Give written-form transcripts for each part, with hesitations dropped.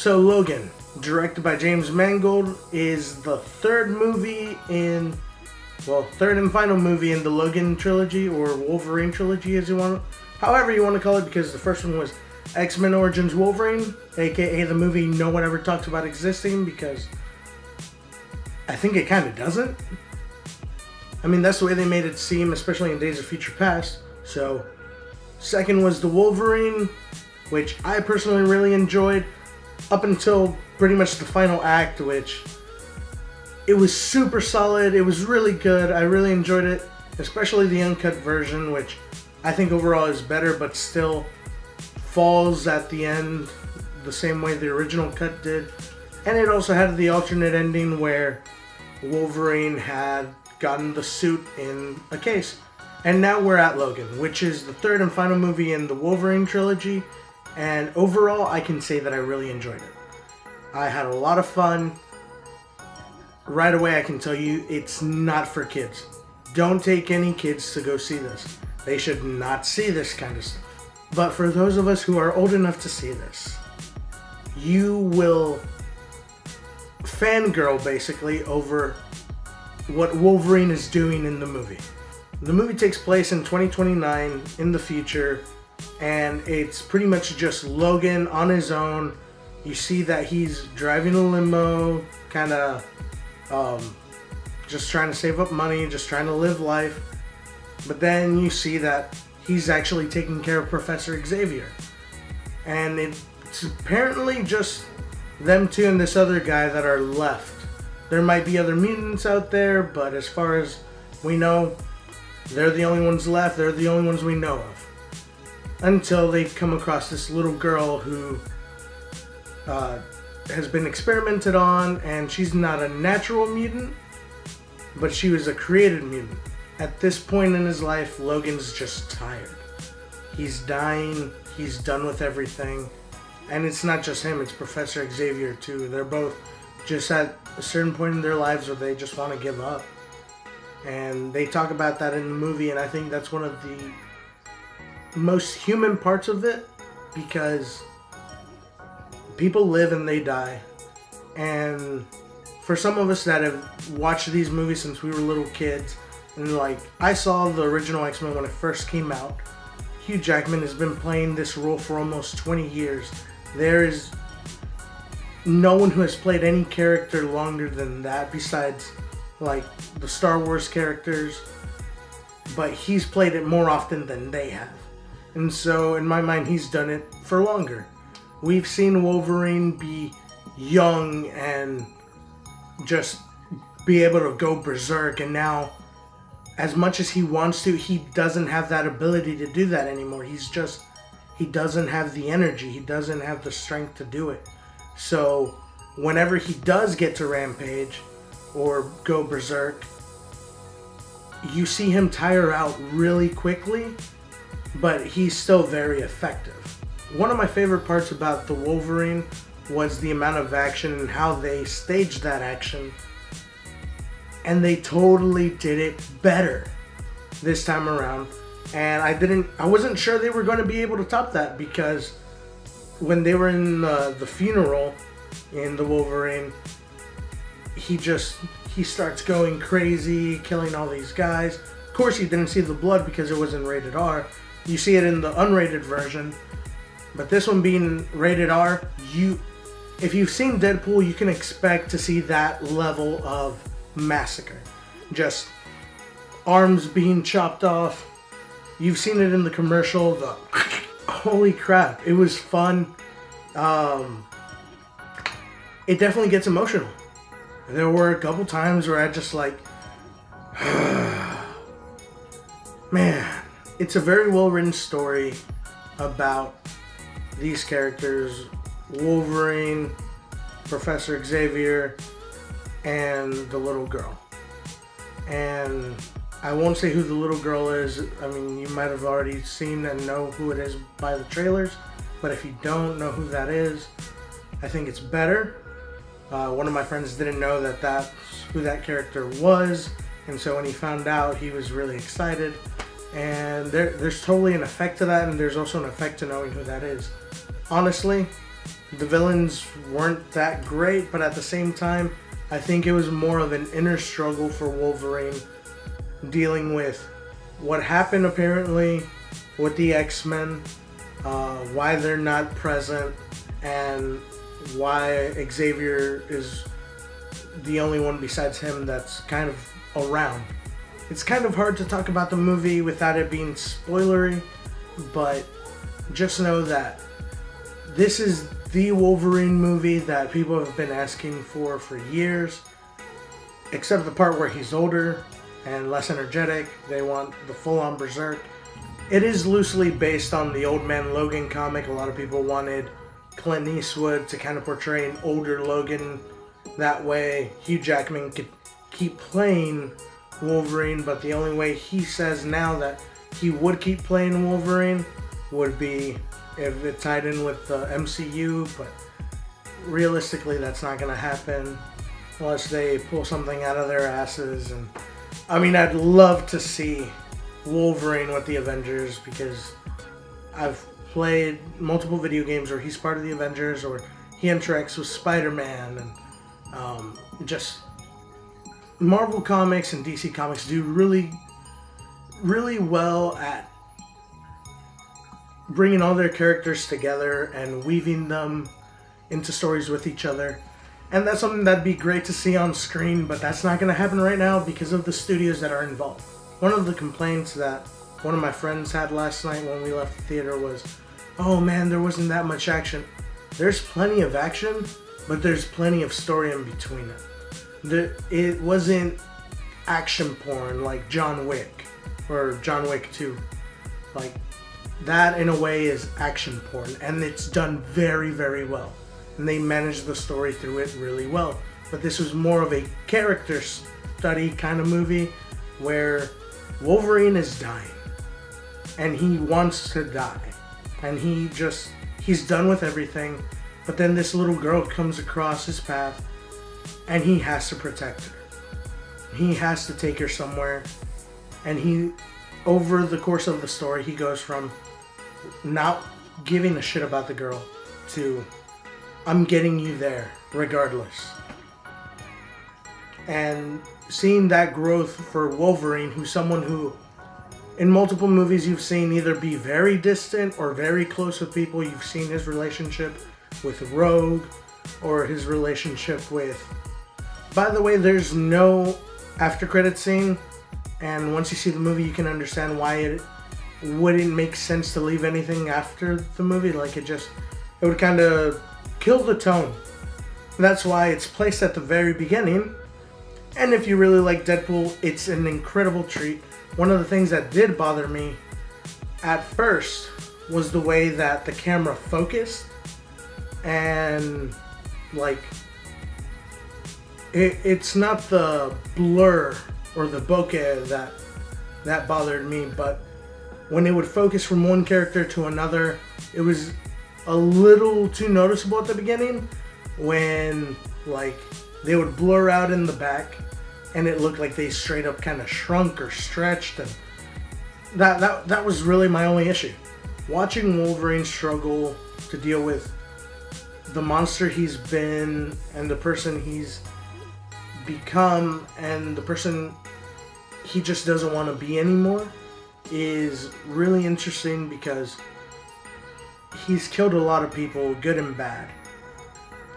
So Logan, directed by James Mangold, is the third and final movie in the Logan trilogy, or Wolverine trilogy as you want, however you want to call it, because the first one was X-Men Origins Wolverine, aka the movie no one ever talks about existing, because I think it kind of doesn't. I mean, that's the way they made it seem, especially in Days of Future Past. So, second was the Wolverine, which I personally really enjoyed, up until pretty much the final act, which it was super solid. It was really good. I really enjoyed it, especially the uncut version, which I think overall is better, but still falls at the end the same way the original cut did. And it also had the alternate ending where Wolverine had gotten the suit in a case. And now we're at Logan, which is the third and final movie in the Wolverine trilogy. And overall, I can say that I really enjoyed it. I had a lot of fun. Right away, I can tell you, it's not for kids. Don't take any kids to go see this. They should not see this kind of stuff. But for those of us who are old enough to see this, you will fangirl basically over what Wolverine is doing in the movie. The movie takes place in 2029 in the future, and it's pretty much just Logan on his own. You see that he's driving a limo, kind of just trying to save up money, just trying to live life. But then you see that he's actually taking care of Professor Xavier. And it's apparently just them two and this other guy that are left. There might be other mutants out there, but as far as we know, they're the only ones left. They're the only ones we know of. Until they come across this little girl who has been experimented on, and she's not a natural mutant, but she was a created mutant. At this point in his life, Logan's just tired. He's dying. He's done with everything. And it's not just him, it's Professor Xavier too. They're both just at a certain point in their lives where they just want to give up. And they talk about that in the movie, and I think that's one of the most human parts of it, because people live and they die. And for some of us that have watched these movies since we were little kids, and like, I saw the original X-Men when it first came out. Hugh Jackman has been playing this role for almost 20 years. There is no one who has played any character longer than that besides like the Star Wars characters, but he's played it more often than they have. And so in my mind, he's done it for longer. We've seen Wolverine be young and just be able to go berserk, and now as much as he wants to, he doesn't have that ability to do that anymore. He doesn't have the energy. He doesn't have the strength to do it. So whenever he does get to rampage or go berserk, you see him tire out really quickly, but he's still very effective. One of my favorite parts about the Wolverine was the amount of action and how they staged that action. And they totally did it better this time around. And I wasn't sure they were going to be able to top that, because when they were in the funeral in the Wolverine, he starts going crazy, killing all these guys. Of course, you didn't see the blood because it wasn't rated R. You see it in the unrated version. But this one being rated R, if you've seen Deadpool, you can expect to see that level of massacre. Just arms being chopped off. You've seen it in the commercial. Holy crap, it was fun. It definitely gets emotional. There were a couple times where I just like, man, it's a very well written story about these characters, Wolverine, Professor Xavier, and the little girl. And I won't say who the little girl is. I mean, you might have already seen and know who it is by the trailers, but if you don't know who that is, I think it's better. One of my friends didn't know that that's who that character was, and so when he found out, he was really excited. And there's totally an effect to that, and there's also an effect to knowing who that is. Honestly, The villains weren't that great, but at the same time, I think it was more of an inner struggle for Wolverine, dealing with what happened apparently with the X-Men, why they're not present, and why Xavier is the only one besides him that's kind of around. It's kind of hard to talk about the movie without it being spoilery, but just know that this is the Wolverine movie that people have been asking for years, except the part where he's older and less energetic. They want the full-on berserk. It is loosely based on the Old Man Logan comic. A lot of people wanted Clint Eastwood to kind of portray an older Logan. That way Hugh Jackman could keep playing Wolverine, but the only way he says now that he would keep playing Wolverine would be if it tied in with the MCU, but realistically that's not going to happen unless they pull something out of their asses. And I mean, I'd love to see Wolverine with the Avengers, because I've played multiple video games where he's part of the Avengers or he interacts with Spider-Man, and just Marvel Comics and DC Comics do really, really well at bringing all their characters together and weaving them into stories with each other. And that's something that'd be great to see on screen, but that's not going to happen right now because of the studios that are involved. One of the complaints that one of my friends had last night when we left the theater was, oh man, there wasn't that much action. There's plenty of action, but there's plenty of story in between it. It wasn't action porn like John Wick or John Wick 2. Like, that in a way is action porn, and it's done very, very well. And they managed the story through it really well. But this was more of a character study kind of movie where Wolverine is dying. And he wants to die. And he's done with everything. But then this little girl comes across his path and he has to protect her. He has to take her somewhere. And over the course of the story, he goes from not giving a shit about the girl to, I'm getting you there regardless. And seeing that growth for Wolverine, who's someone who in multiple movies you've seen either be very distant or very close with people. You've seen his relationship with Rogue or his relationship with... By the way, there's no after credit scene, and once you see the movie you can understand why it wouldn't make sense to leave anything after the movie. Like, it would kind of kill the tone. That's why it's placed at the very beginning. And if you really like Deadpool, it's an incredible treat. One of the things that did bother me at first was the way that the camera focused, and like it's not the blur or the bokeh that bothered me, but when it would focus from one character to another, it was a little too noticeable at the beginning when like they would blur out in the back and it looked like they straight up kind of shrunk or stretched, and that was really my only issue. Watching Wolverine struggle to deal with the monster he's been and the person he's become and the person he just doesn't want to be anymore is really interesting, because he's killed a lot of people, good and bad,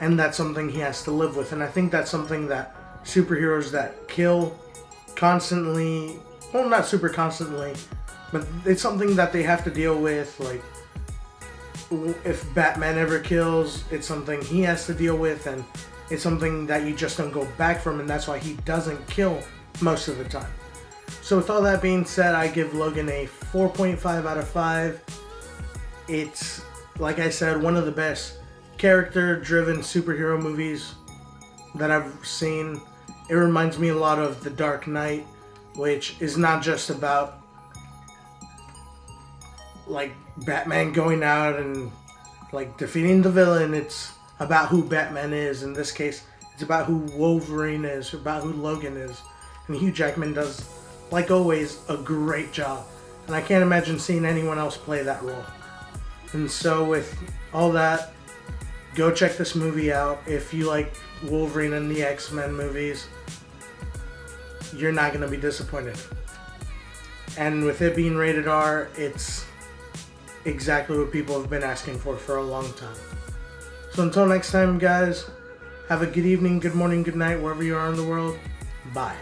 and that's something he has to live with. And I think that's something that superheroes that kill constantly, well, not super constantly, but it's something that they have to deal with. Like, if Batman ever kills, it's something he has to deal with, and it's something that you just don't go back from, and that's why he doesn't kill most of the time. So with all that being said, I give Logan a 4.5 out of 5. It's, like I said, one of the best character-driven superhero movies that I've seen. It reminds me a lot of The Dark Knight, which is not just about like Batman going out and like defeating the villain. It's about who Batman is. In this case, it's about who Wolverine is, about who Logan is. And Hugh Jackman does, like always, a great job. And I can't imagine seeing anyone else play that role. And so with all that, Go check this movie out. If you like Wolverine and the X-Men movies, you're not going to be disappointed. And with it being rated R, it's exactly what people have been asking for a long time. So until next time, guys, have a good evening, good morning, good night, wherever you are in the world. Bye.